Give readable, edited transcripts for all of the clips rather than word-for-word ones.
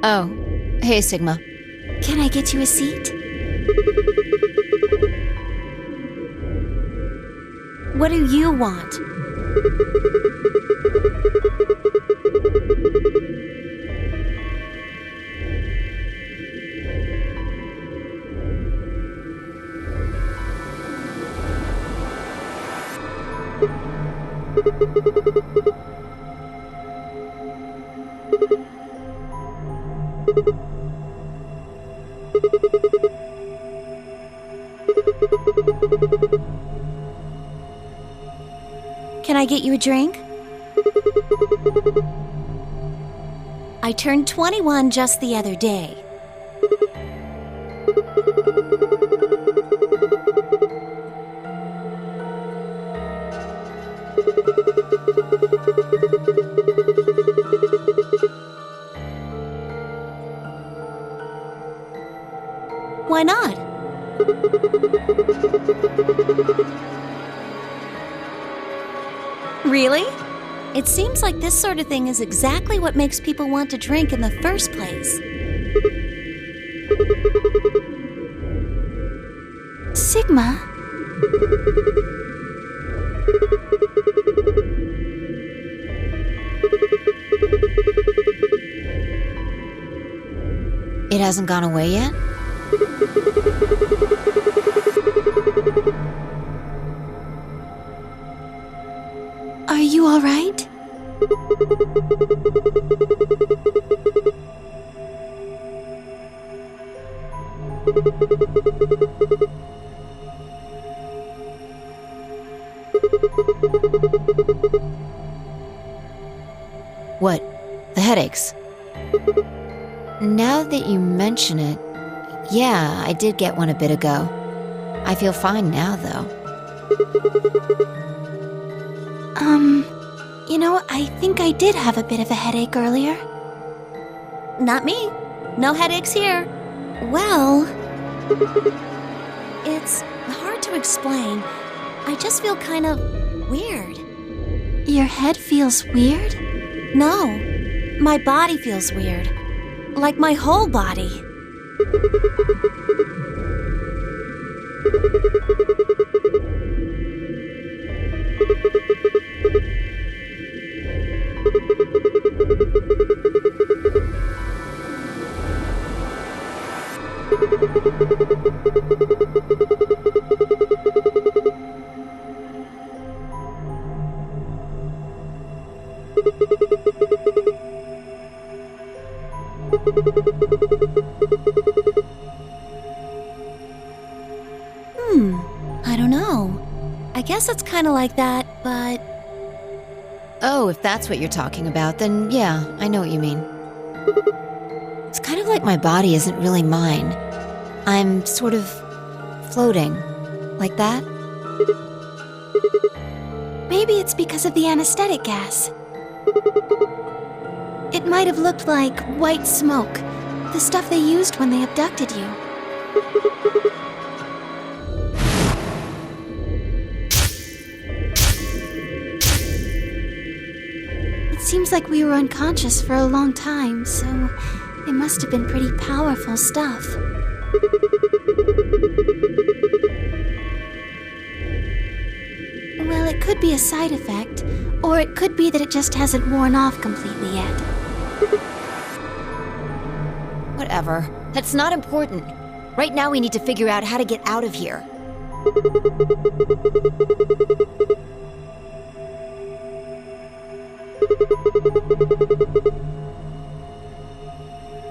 Oh, hey, Sigma. Can I get you a seat? What do you want? Can I get you a drink? I turned 21 just the other day. Why not? Really? It seems like this sort of thing is exactly what makes people want to drink in the first place. Sigma? It hasn't gone away yet? Are you all right? What? The headaches? Now that you mention it, yeah, I did get one a bit ago. I feel fine now, though. You know, I think I did have a bit of a headache earlier. Not me. No headaches here. Well, it's hard to explain. I just feel kind of weird. Your head feels weird? No, my body feels weird. Like my whole body. I don't know. I guess it's kind of like that, but... Oh, if that's what you're talking about, then yeah, I know what you mean. It's kind of like my body isn't really mine. I'm sort of floating. Like that? Maybe it's because of the anesthetic gas. It might have looked like white smoke, the stuff they used when they abducted you. It seems like we were unconscious for a long time, so it must have been pretty powerful stuff. Well, it could be a side effect, or it could be that it just hasn't worn off completely yet. Whatever. That's not important. Right now we need to figure out how to get out of here.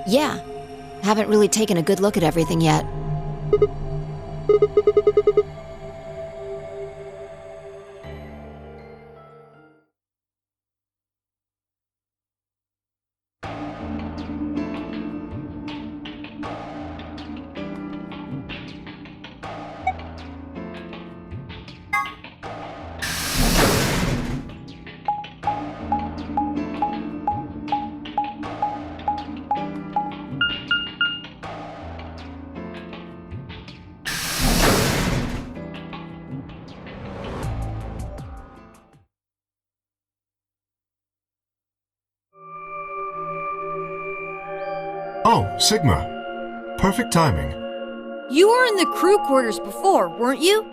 Yeah. Haven't really taken a good look at everything yet. Oh, Sigma. Perfect timing. You were in the crew quarters before, weren't you?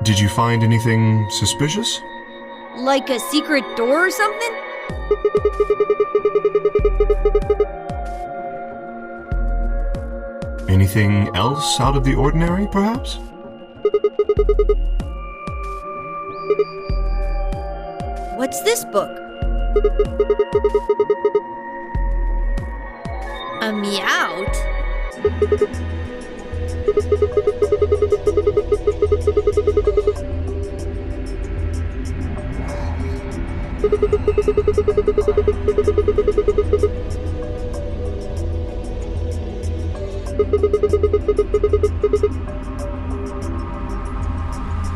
Did you find anything suspicious? Like a secret door or something? Anything else out of the ordinary, perhaps? What's this book? A Meowth?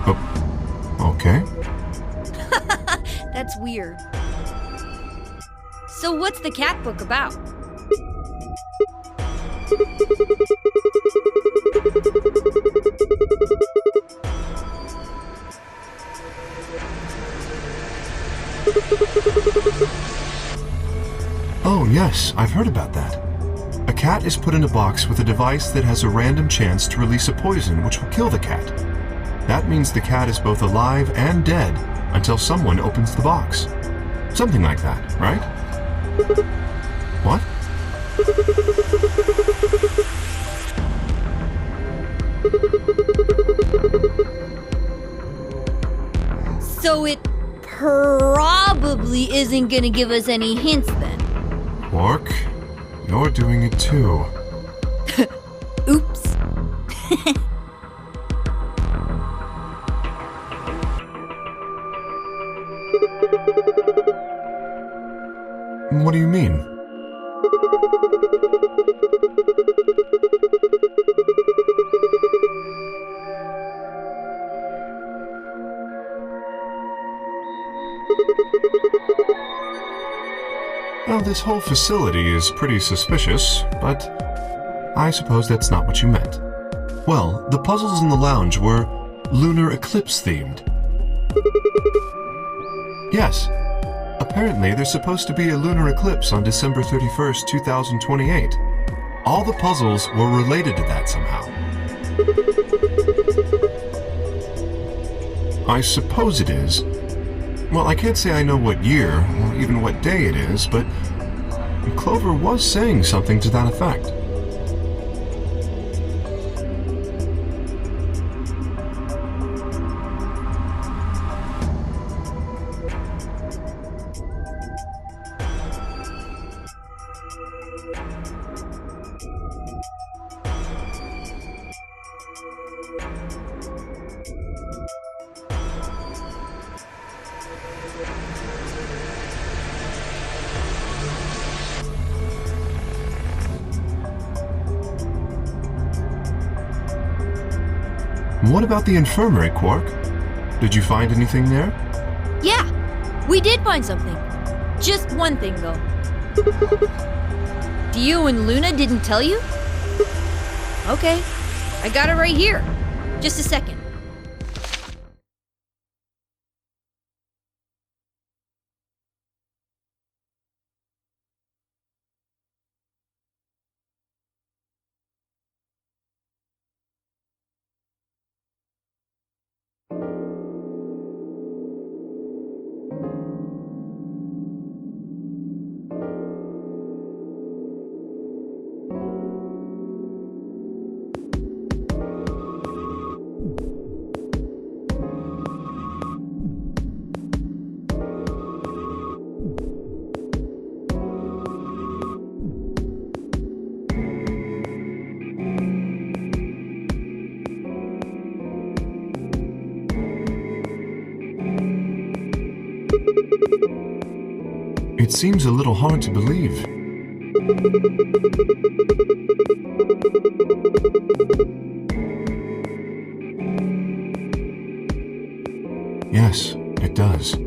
Oh, okay. That's weird. So what's the cat book about? Oh, yes, I've heard about that. A cat is put in a box with a device that has a random chance to release a poison which will kill the cat. That means the cat is both alive and dead until someone opens the box. Something like that, right? What? So it probably isn't gonna give us any hints then. Quark, you're doing it too. Oops. What do you mean? Well, this whole facility is pretty suspicious, but I suppose that's not what you meant. Well, the puzzles in the lounge were lunar eclipse themed. Yes. Apparently, there's supposed to be a lunar eclipse on December 31st, 2028. All the puzzles were related to that somehow. I suppose it is. Well, I can't say I know what year, or even what day it is, but Clover was saying something to that effect. What about the infirmary, Quark? Did you find anything there? Yeah, we did find something. Just one thing, though. Dio and Luna didn't tell you? Okay, I got it right here. Just a second. It seems a little hard to believe. Yes, it does.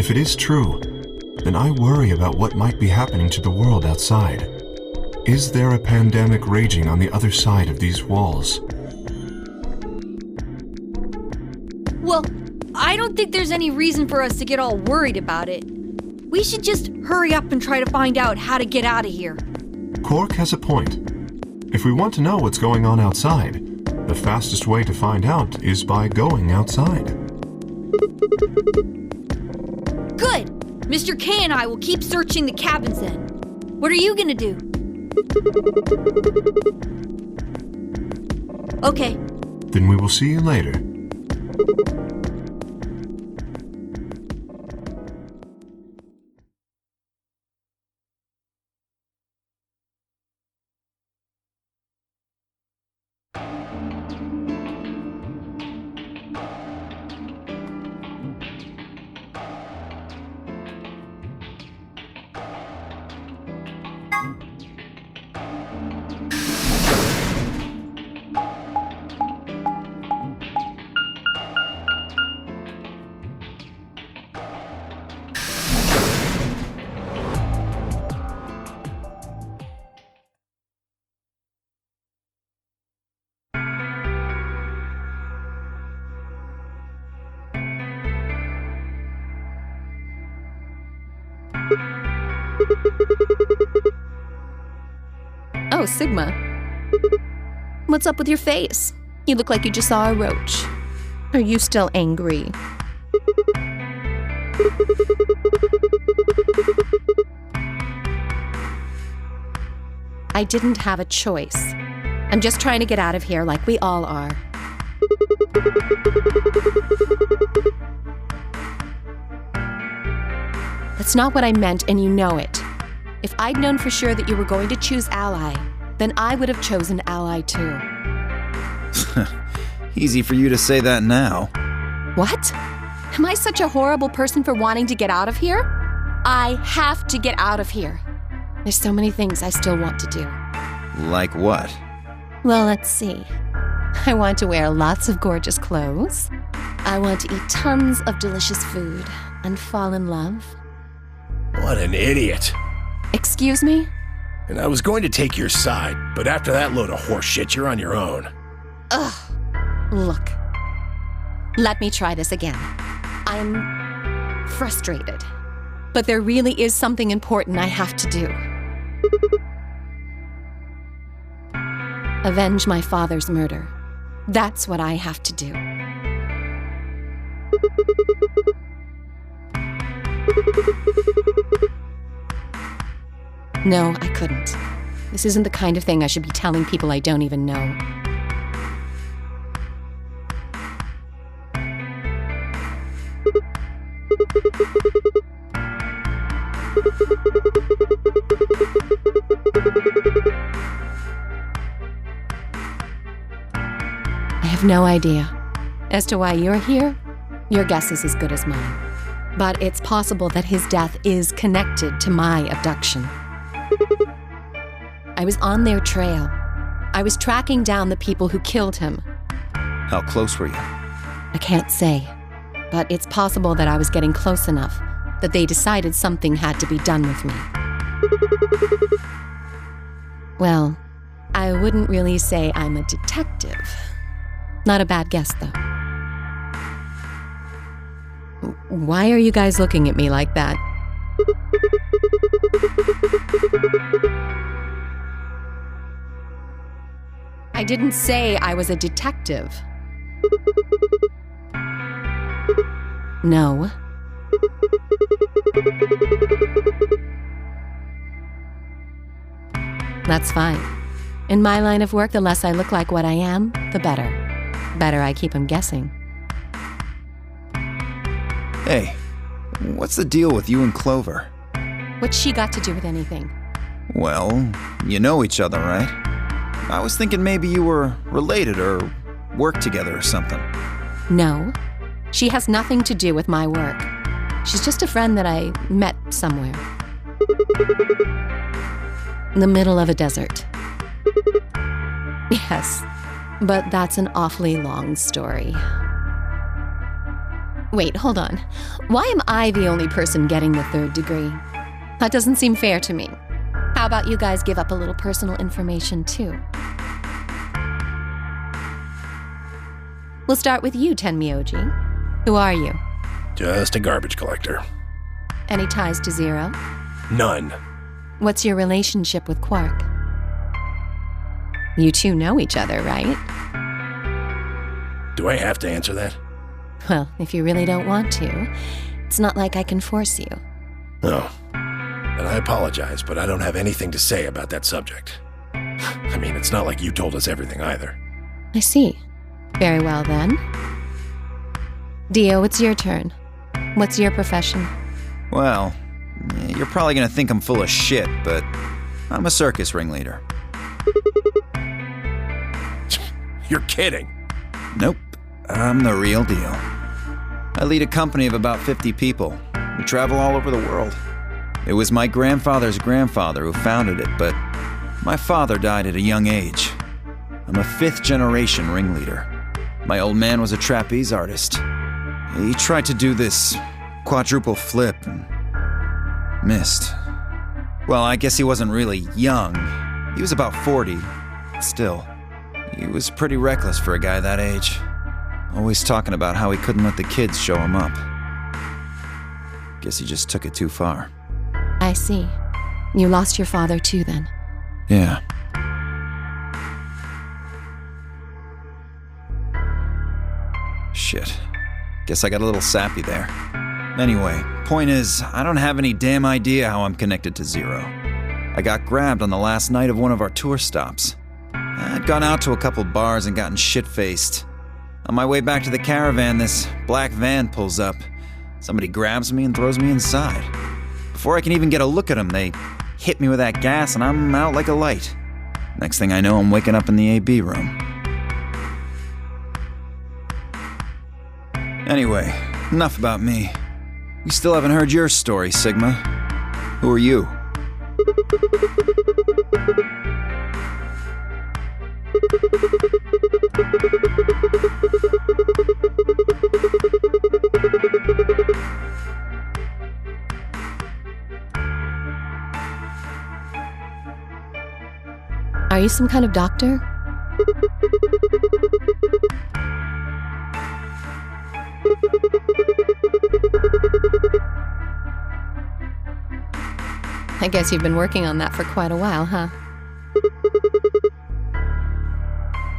If it is true, then I worry about what might be happening to the world outside. Is there a pandemic raging on the other side of these walls? Well, I don't think there's any reason for us to get all worried about it. We should just hurry up and try to find out how to get out of here. Cork has a point. If we want to know what's going on outside, the fastest way to find out is by going outside. Good! Mr. K and I will keep searching the cabins then. What are you gonna do? Okay. Then we will see you later. Oh, Sigma. What's up with your face? You look like you just saw a roach. Are you still angry? I didn't have a choice. I'm just trying to get out of here like we all are. That's not what I meant, and you know it. If I'd known for sure that you were going to choose Ally, then I would have chosen Ally too. Easy for you to say that now. What? Am I such a horrible person for wanting to get out of here? I have to get out of here. There's so many things I still want to do. Like what? Well, let's see. I want to wear lots of gorgeous clothes. I want to eat tons of delicious food and fall in love. What an idiot. Excuse me? And I was going to take your side, but after that load of horse shit, you're on your own. Ugh. Look. Let me try this again. I'm frustrated. But there really is something important I have to do. Avenge my father's murder. That's what I have to do. No, I couldn't. This isn't the kind of thing I should be telling people I don't even know. I have no idea. As to why you're here, your guess is as good as mine. But it's possible that his death is connected to my abduction. I was on their trail. I was tracking down the people who killed him. How close were you? I can't say, but it's possible that I was getting close enough that they decided something had to be done with me. Well, I wouldn't really say I'm a detective. Not a bad guess, though. Why are you guys looking at me like that? I didn't say I was a detective. No. That's fine. In my line of work, the less I look like what I am, the better. Better I keep him guessing. Hey, what's the deal with you and Clover? What's she got to do with anything? Well, you know each other, right? I was thinking maybe you were related or worked together or something. No. She has nothing to do with my work. She's just a friend that I met somewhere. In the middle of a desert. Yes, but that's an awfully long story. Wait, hold on. Why am I the only person getting the 3rd degree? That doesn't seem fair to me. How about you guys give up a little personal information, too? We'll start with you, Tenmyoji. Who are you? Just a garbage collector. Any ties to Zero? None. What's your relationship with Quark? You two know each other, right? Do I have to answer that? Well, if you really don't want to, it's not like I can force you. No. And I apologize, but I don't have anything to say about that subject. I mean, it's not like you told us everything either. I see. Very well, then. Dio, it's your turn. What's your profession? Well, you're probably gonna think I'm full of shit, but I'm a circus ringleader. You're kidding. Nope, I'm the real deal. I lead a company of about 50 people. We travel all over the world. It was my grandfather's grandfather who founded it, but my father died at a young age. I'm a 5th-generation ringleader. My old man was a trapeze artist. He tried to do this quadruple flip and missed. Well, I guess he wasn't really young. He was about 40. Still, he was pretty reckless for a guy that age. Always talking about how he couldn't let the kids show him up. Guess he just took it too far. I see. You lost your father too, then. Yeah. Shit. Guess I got a little sappy there. Anyway, point is, I don't have any damn idea how I'm connected to Zero. I got grabbed on the last night of one of our tour stops. I'd gone out to a couple bars and gotten shit-faced. On my way back to the caravan, this black van pulls up. Somebody grabs me and throws me inside. Before I can even get a look at them, they hit me with that gas and I'm out like a light. Next thing I know, I'm waking up in the AB room. Anyway, enough about me. We still haven't heard your story, Sigma. Who are you? Are you some kind of doctor? I guess you've been working on that for quite a while, huh?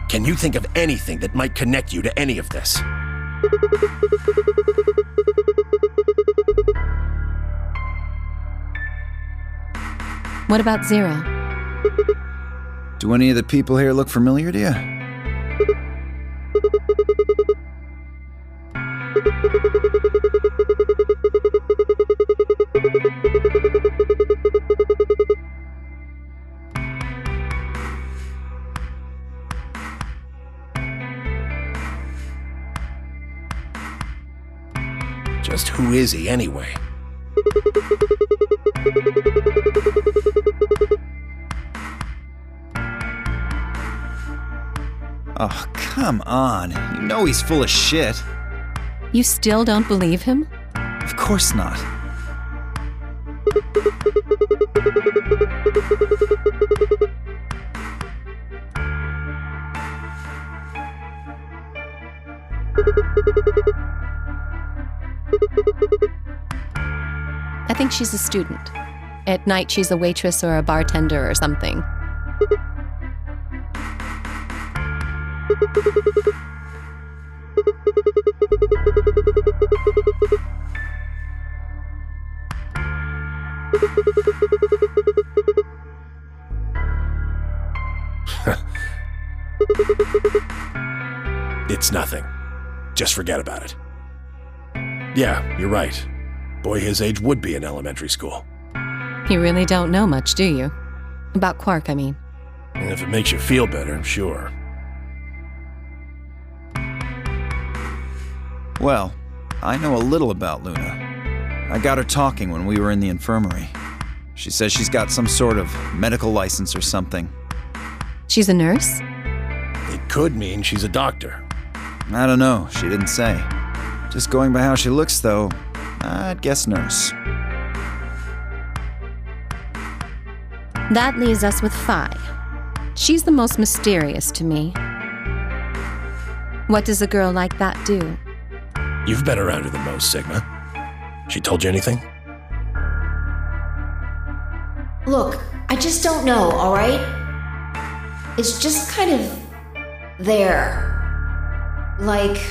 Can you think of anything that might connect you to any of this? What about Zero? Do any of the people here look familiar to you? Just who is he anyway? Oh, come on. You know he's full of shit. You still don't believe him? Of course not. I think she's a student. At night, she's a waitress or a bartender or something. It's nothing. Just forget about it. Yeah, you're right. Boy his age would be in elementary school. You really don't know much, do you? About Quark, I mean. And if it makes you feel better, sure. Well, I know a little about Luna. I got her talking when we were in the infirmary. She says she's got some sort of medical license or something. She's a nurse? It could mean she's a doctor. I don't know, she didn't say. Just going by how she looks, though, I'd guess nurse. That leaves us with Phi. She's the most mysterious to me. What does a girl like that do? You've been around her the most, Sigma. She told you anything? Look, I just don't know, alright? It's just kind of there. Like,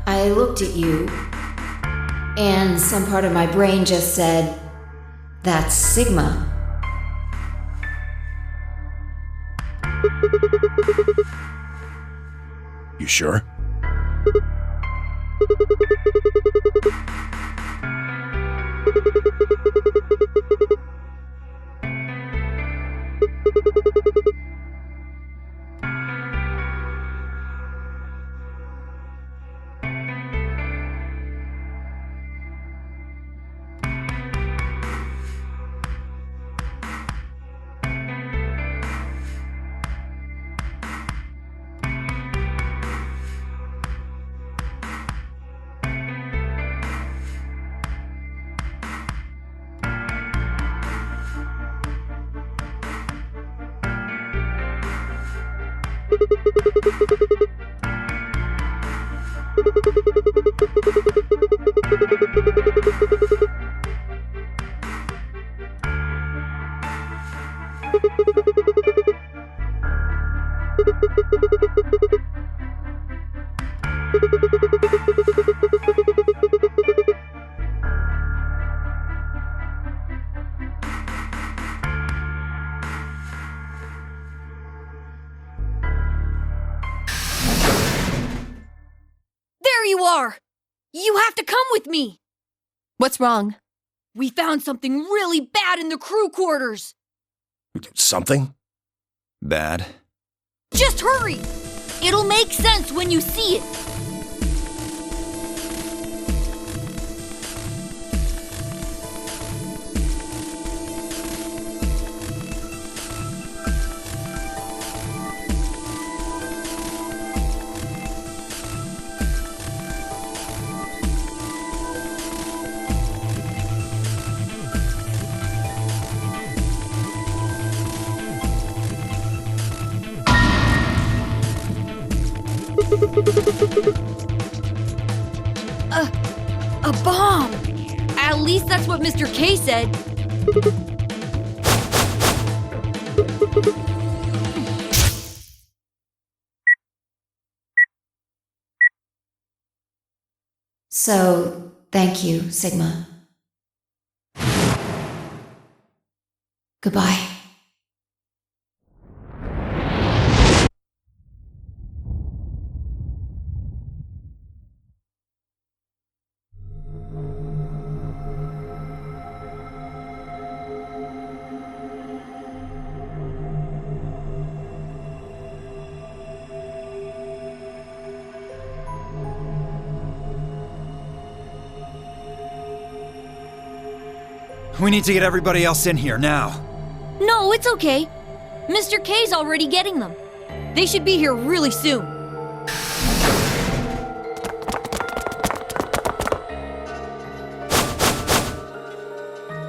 I looked at you, and some part of my brain just said, that's Sigma. You sure? There you are! You have to come with me! What's wrong? We found something really bad in the crew quarters! Something? Bad. Just hurry! It'll make sense when you see it! A bomb! At least that's what Mr. K said. So, thank you, Sigma. Goodbye. We need to get everybody else in here now. No, it's okay. Mr. K's already getting them. They should be here really soon.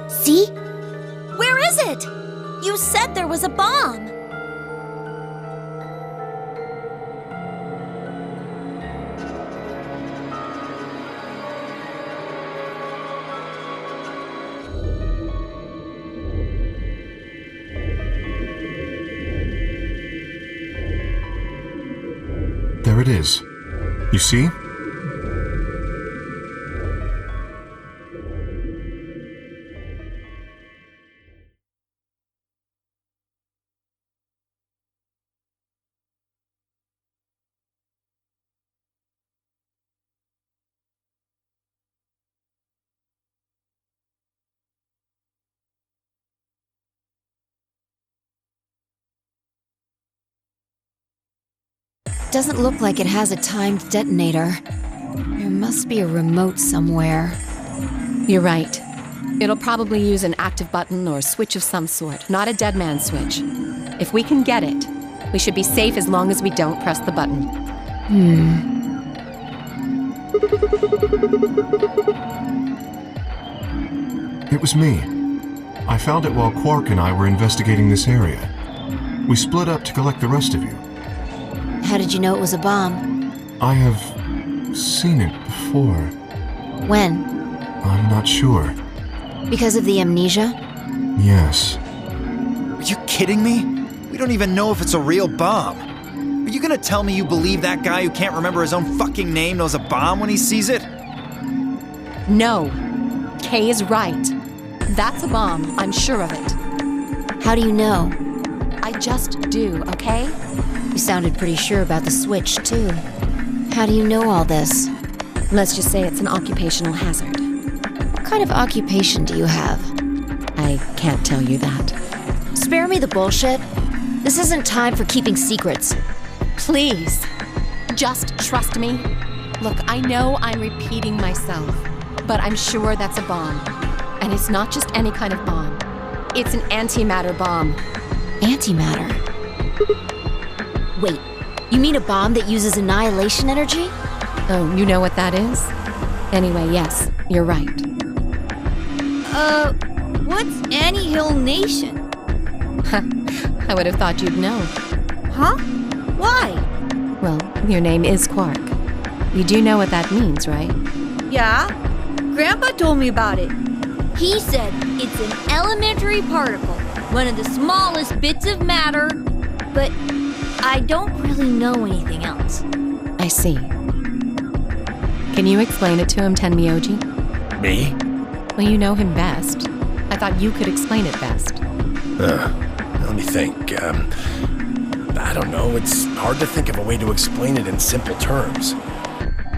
See? Where is it? You said there was a bomb. There it is. You see? Doesn't look like it has a timed detonator. There must be a remote somewhere. You're right. It'll probably use an active button or switch of some sort, not a dead man switch. If we can get it, we should be safe as long as we don't press the button. It was me. I found it while Quark and I were investigating this area. We split up to collect the rest of you. How did you know it was a bomb? I have seen it before. When? I'm not sure. Because of the amnesia? Yes. Are you kidding me? We don't even know if it's a real bomb. Are you gonna tell me you believe that guy who can't remember his own fucking name knows a bomb when he sees it? No. Kay is right. That's a bomb, I'm sure of it. How do you know? I just do, okay? You sounded pretty sure about the switch, too. How do you know all this? Let's just say it's an occupational hazard. What kind of occupation do you have? I can't tell you that. Spare me the bullshit. This isn't time for keeping secrets. Please, just trust me. Look, I know I'm repeating myself, but I'm sure that's a bomb. And it's not just any kind of bomb. It's an antimatter bomb. Antimatter? Wait, you mean a bomb that uses annihilation energy? Oh, you know what that is? Anyway, yes, you're right. What's Annihilation? I would have thought you'd know. Huh? Why? Well, your name is Quark. You do know what that means, right? Yeah? Grandpa told me about it. He said it's an elementary particle, one of the smallest bits of matter, but I don't really know anything else. I see. Can you explain it to him, Tenmyoji? Me? Well, you know him best. I thought you could explain it best. Let me think. I don't know. It's hard to think of a way to explain it in simple terms.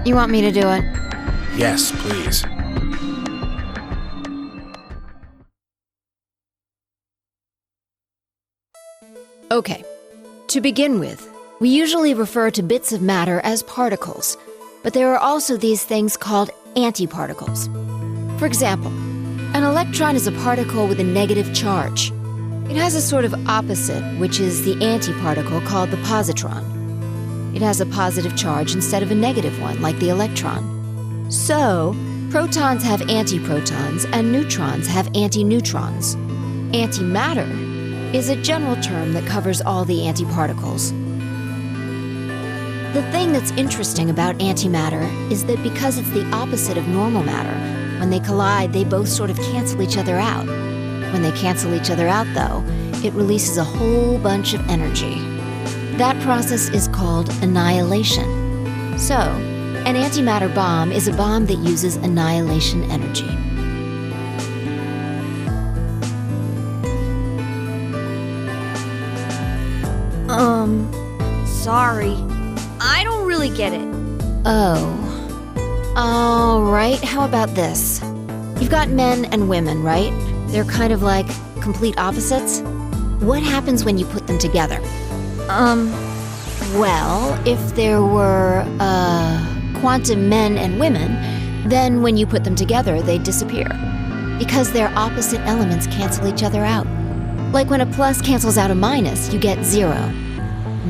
You want me to do it? Yes, please. Okay. To begin with, we usually refer to bits of matter as particles, but there are also these things called antiparticles. For example, an electron is a particle with a negative charge. It has a sort of opposite, which is the antiparticle called the positron. It has a positive charge instead of a negative one, like the electron. So, protons have antiprotons and neutrons have antineutrons. Antimatter is a general term that covers all the antiparticles. The thing that's interesting about antimatter is that because it's the opposite of normal matter, when they collide, they both sort of cancel each other out. When they cancel each other out, though, it releases a whole bunch of energy. That process is called annihilation. So, an antimatter bomb is a bomb that uses annihilation energy. Sorry. I don't really get it. Oh. All right, how about this? You've got men and women, right? They're kind of like complete opposites. What happens when you put them together? Well, if there were, quantum men and women, then when you put them together, they'd disappear. Because their opposite elements cancel each other out. Like when a plus cancels out a minus, you get 0.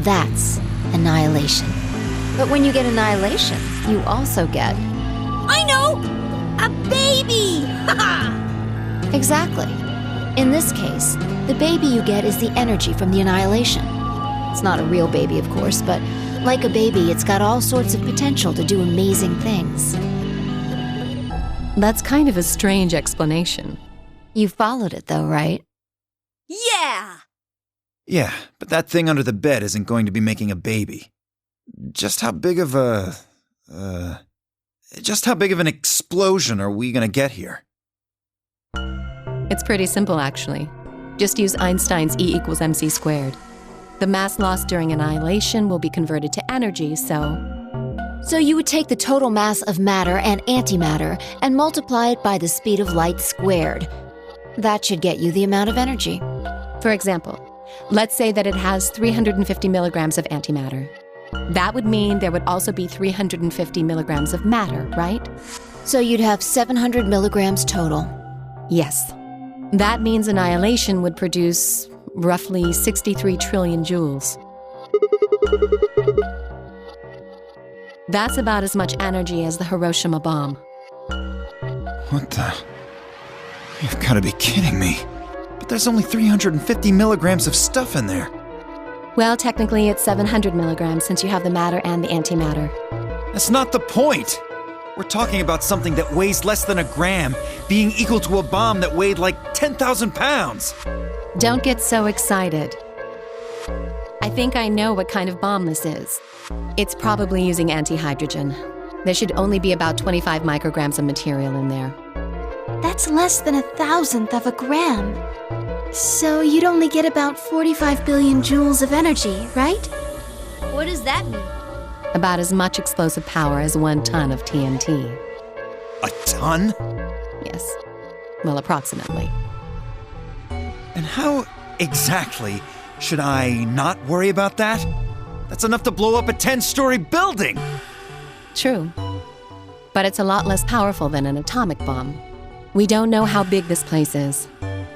That's annihilation. But when you get annihilation, you also get... I know! A baby! Exactly. In this case, the baby you get is the energy from the annihilation. It's not a real baby, of course, but like a baby, it's got all sorts of potential to do amazing things. That's kind of a strange explanation. You followed it, though, right? Yeah! Yeah, but that thing under the bed isn't going to be making a baby. Just how big of an explosion are we gonna get here? It's pretty simple, actually. Just use Einstein's E equals mc squared. The mass lost during annihilation will be converted to energy, so you would take the total mass of matter and antimatter and multiply it by the speed of light squared. That should get you the amount of energy. For example, let's say that it has 350 milligrams of antimatter. That would mean there would also be 350 milligrams of matter, right? So you'd have 700 milligrams total. Yes. That means annihilation would produce roughly 63 trillion joules. That's about as much energy as the Hiroshima bomb. What the? You've got to be kidding me. But there's only 350 milligrams of stuff in there. Well, technically it's 700 milligrams since you have the matter and the antimatter. That's not the point. We're talking about something that weighs less than a gram, being equal to a bomb that weighed like 10,000 pounds. Don't get so excited. I think I know what kind of bomb this is. It's probably using antihydrogen. There should only be about 25 micrograms of material in there. That's less than 1,000th of a gram. So you'd only get about 45 billion joules of energy, right? What does that mean? About as much explosive power as 1 ton of TNT. A ton? Yes. Well, approximately. And how exactly should I not worry about that? That's enough to blow up a 10-story building! True. But it's a lot less powerful than an atomic bomb. We don't know how big this place is.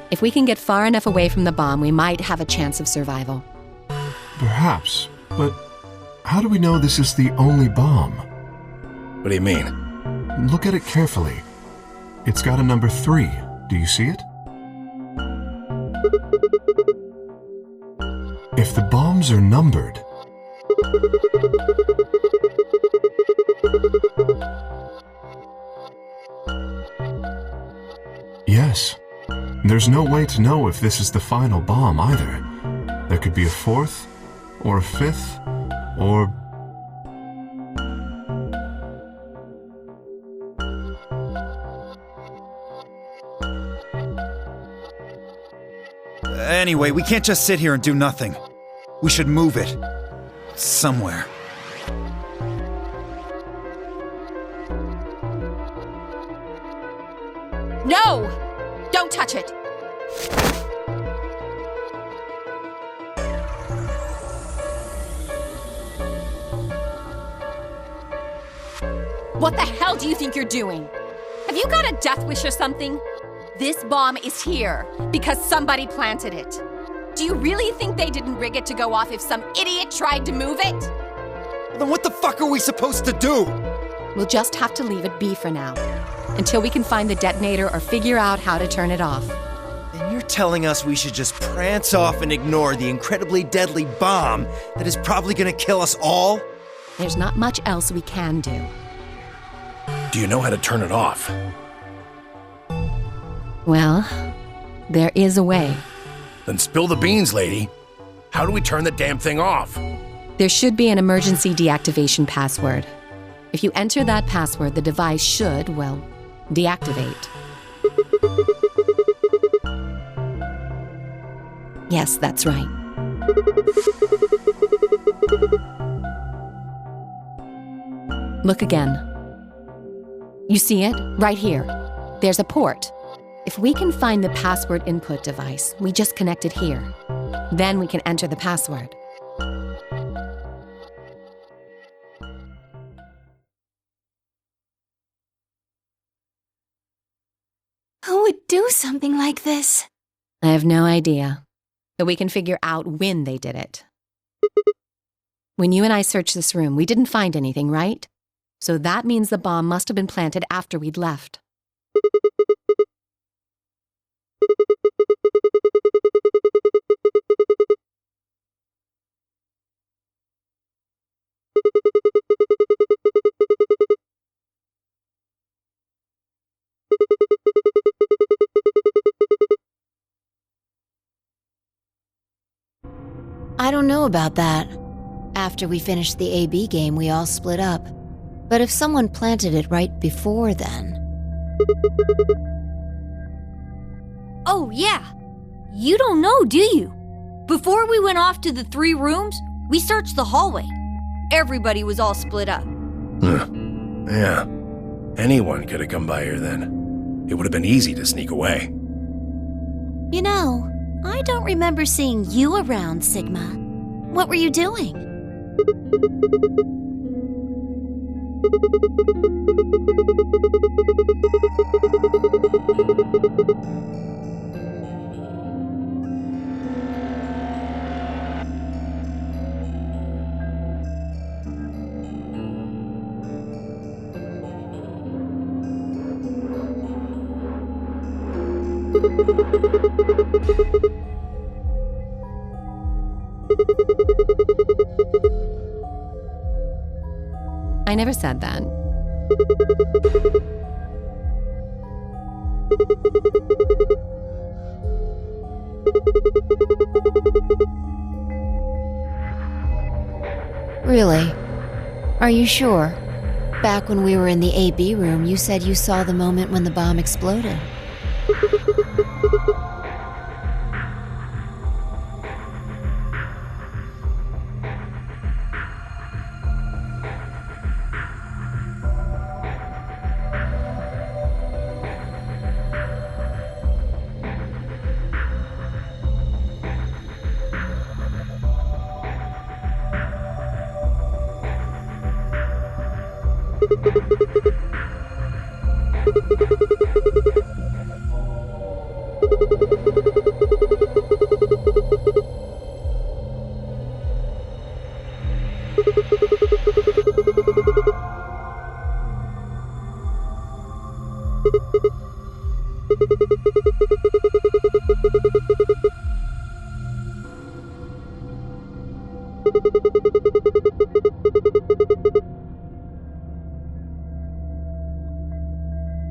If we can get far enough away from the bomb, we might have a chance of survival. Perhaps, but how do we know this is the only bomb? What do you mean? Look at it carefully. It's got a number 3. Do you see it? If the bombs are numbered, yes. There's no way to know if this is the final bomb either. There could be a 4th, or a 5th, or... Anyway, we can't just sit here and do nothing. We should move it. Somewhere. No! Don't touch it! What the hell do you think you're doing? Have you got a death wish or something? This bomb is here because somebody planted it. Do you really think they didn't rig it to go off if some idiot tried to move it? Then what the fuck are we supposed to do? We'll just have to leave it be for now, until we can find the detonator or figure out how to turn it off. And you're telling us we should just prance off and ignore the incredibly deadly bomb that is probably gonna kill us all? There's not much else we can do. Do you know how to turn it off? Well, there is a way. Then spill the beans, lady. How do we turn the damn thing off? There should be an emergency deactivation password. If you enter that password, the device should, well, deactivate. Yes, that's right. Look again. You see it? Right here. There's a port. If we can find the password input device, we just connect it here. Then we can enter the password. Who would do something like this? I have no idea, but we can figure out when they did it. When you and I searched this room, we didn't find anything, right? So that means the bomb must have been planted after we'd left. I don't know about that. After we finished the AB game, we all split up. But if someone planted it right before then... Oh, yeah. You don't know, do you? Before we went off to the 3 rooms, we searched the hallway. Everybody was all split up. Yeah. Anyone could have come by here then. It would have been easy to sneak away. You know, I don't remember seeing you around, Sigma. What were you doing? I never said that. Really? Are you sure? Back when we were in the AB room, you said you saw the moment when the bomb exploded.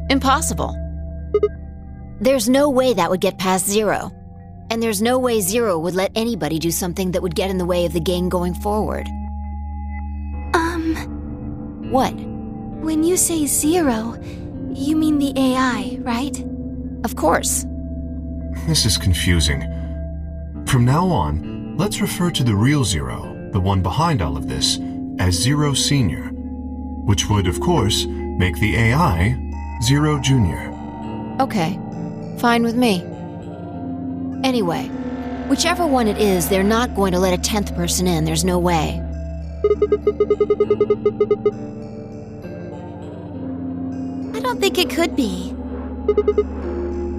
Impossible. There's no way that would get past Zero. And there's no way Zero would let anybody do something that would get in the way of the gang going forward. What? When you say Zero, you mean the AI, right? Of course. This is confusing. From now on, let's refer to the real Zero, the one behind all of this, as Zero Senior, which would, of course, make the AI Zero Junior. Okay, fine with me. Anyway, whichever one it is, they're not going to let a 10th person in, there's no way. I don't think it could be.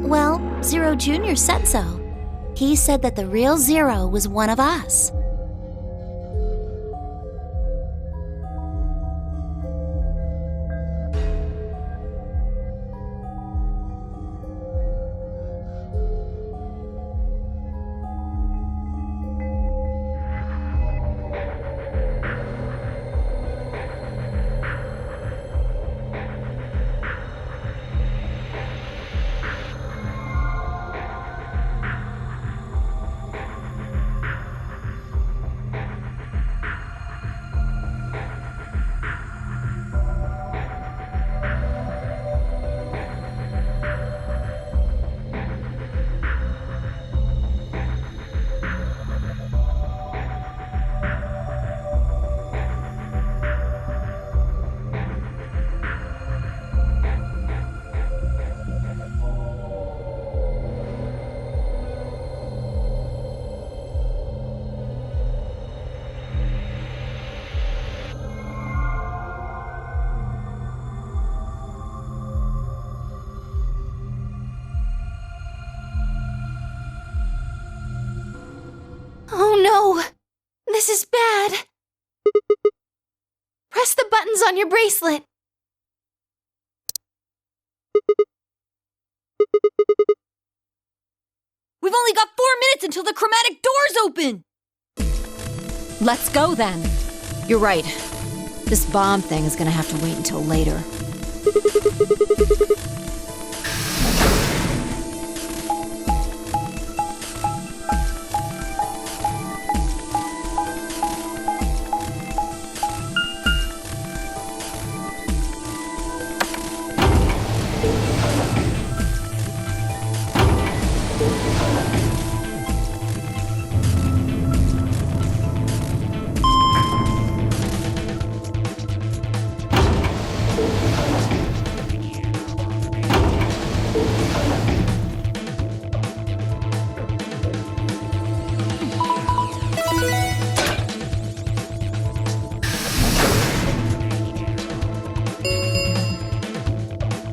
Well, Zero Jr. said so. He said that the real Zero was one of us. Oh no! This is bad! Press the buttons on your bracelet! We've only got 4 minutes until the chromatic doors open! Let's go then. You're right. This bomb thing is gonna have to wait until later.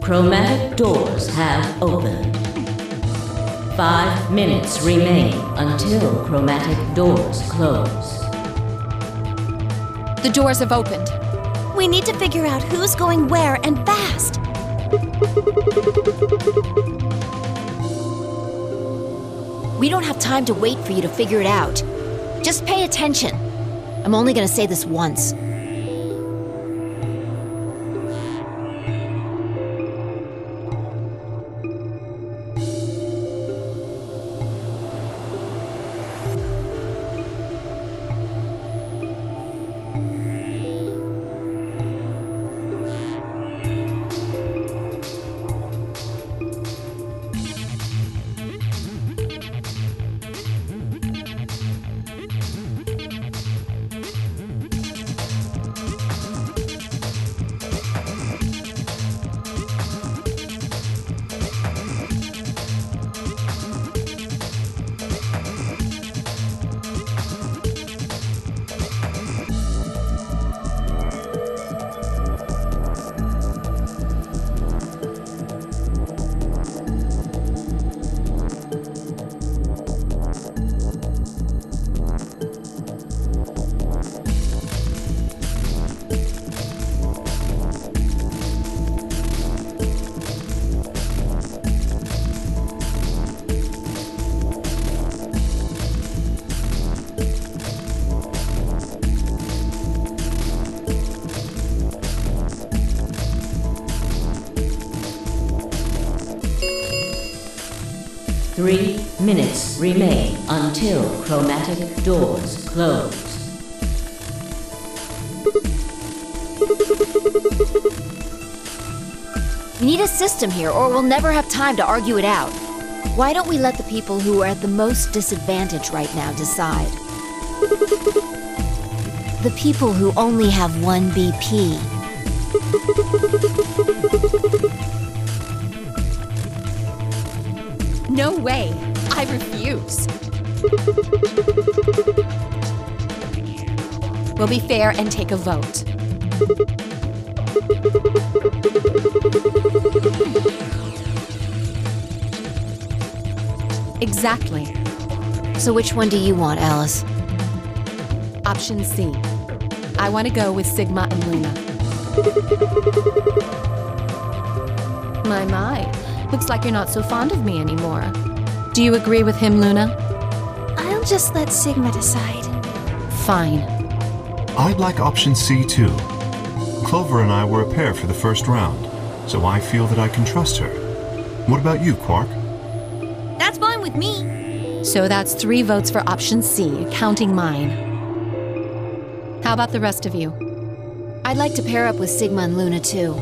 Chromatic doors have opened. 5 minutes remain until chromatic doors close. The doors have opened. We need to figure out who's going where and fast. We don't have time to wait for you to figure it out. Just pay attention. I'm only gonna say this once. Three minutes remain until chromatic doors close. We need a system here, or we'll never have time to argue it out. Why don't we let the people who are at the most disadvantage right now decide? The people who only have 1 BP. No way! I refuse! We'll be fair and take a vote. Exactly. So which one do you want, Alice? Option C. I want to go with Sigma and Luna. My. Looks like you're not so fond of me anymore. Do you agree with him, Luna? I'll just let Sigma decide. Fine. I'd like option C too. Clover and I were a pair for the first round, so I feel that I can trust her. What about you, Quark? That's fine with me. So that's 3 votes for option C, counting mine. How about the rest of you? I'd like to pair up with Sigma and Luna too.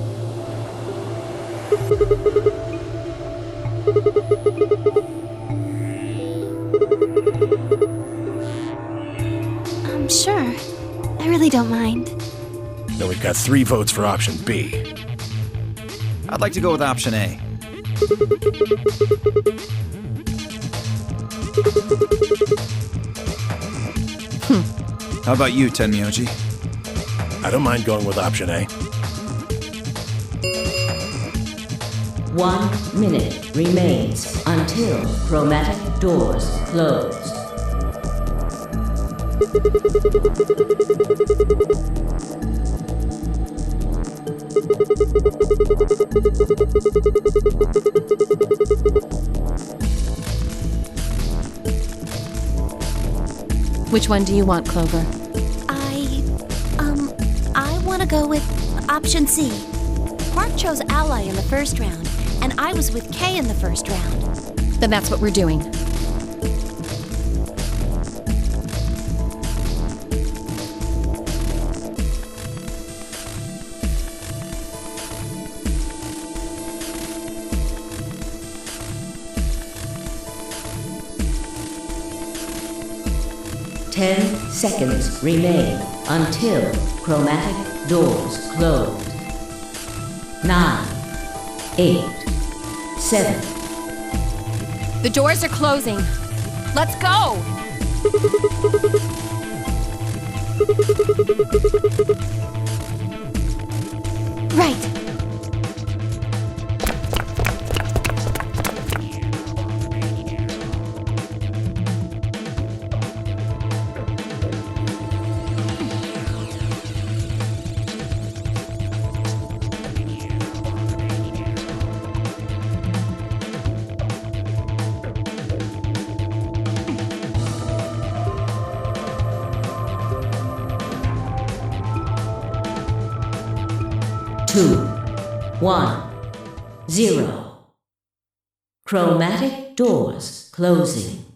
Sure. I really don't mind. Then we've got 3 votes for option B. I'd like to go with option A. How about you, Tenmyoji? I don't mind going with option A. 1 minute remains until chromatic doors close. Which one do you want, Clover? I want to go with option C. Quark chose Ally in the first round, and I was with Kay in the first round. Then that's what we're doing. Ten seconds remain until chromatic doors close. 9, 8, 7. The doors are closing. Let's go! Right. 2, 1, 0. Chromatic doors closing.